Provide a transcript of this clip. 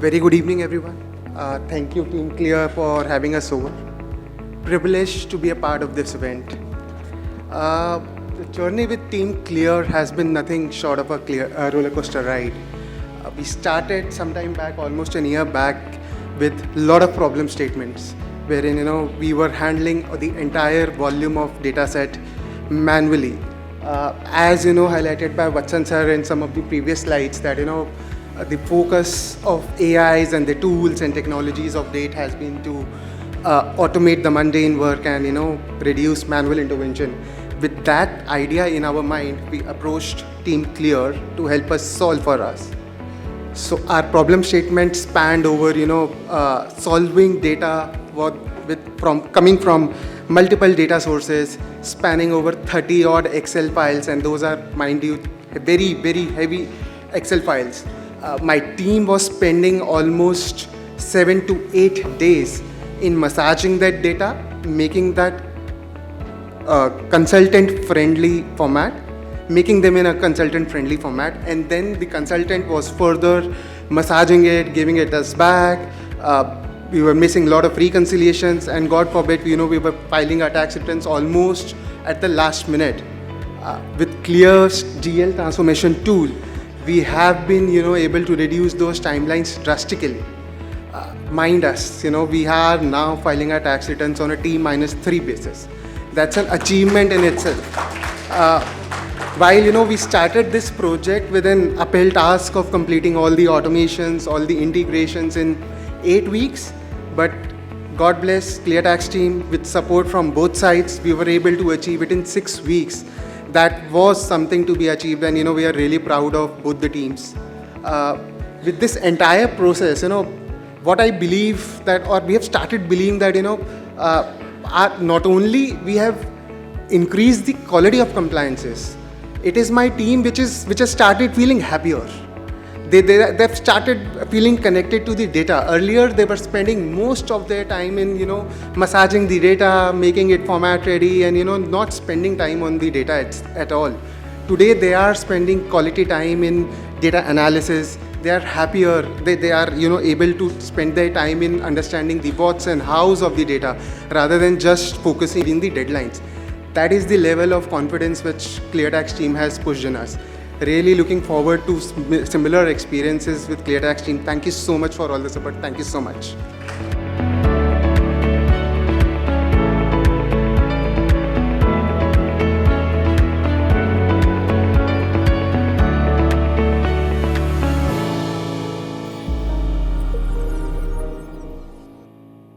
Very good evening, everyone. Thank you, Team Clear, for having us over. Privileged to be a part of this event. The journey with Team Clear has been nothing short of a roller coaster ride. We started sometime back, almost a year back, with a lot of problem statements, wherein we were handling the entire volume of data set manually. As highlighted by Vatsan sir in some of the previous slides, that the focus of AIs and the tools and technologies of date has been to automate the mundane work and reduce manual intervention. With that idea in our mind, we approached Team Clear to help us solve for us. So our problem statement spanned over solving data coming from multiple data sources, spanning over 30 odd Excel files, and those are, mind you, very, very heavy Excel files. My team was spending almost 7 to 8 days in massaging that data, making that consultant-friendly format, making them in a consultant-friendly format, and then the consultant was further massaging it, giving it us back. We were missing a lot of reconciliations, and God forbid, we were filing our tax returns almost at the last minute. With Clear's GL transformation tool, we have been able to reduce those timelines drastically. Mind us, we are now filing our tax returns on a T-3 basis. That's an achievement in itself. While we started this project with an uphill task of completing all the automations, all the integrations in 8 weeks, but God bless ClearTax team, with support from both sides, we were able to achieve it in 6 weeks. That was something to be achieved, and we are really proud of both the teams. With this entire process, what I believe that, or we have started believing that, not only we have increased the quality of compliances, it is my team which has started feeling happier. They've started feeling connected to the data. Earlier, they were spending most of their time in, massaging the data, making it format ready, and, not spending time on the data at all. Today, they are spending quality time in data analysis. They are happier. They are, able to spend their time in understanding the what's and how's of the data, rather than just focusing in the deadlines. That is the level of confidence which ClearTax team has pushed in us. Really looking forward to similar experiences with ClearTax team. Thank you so much for all the support. Thank you so much.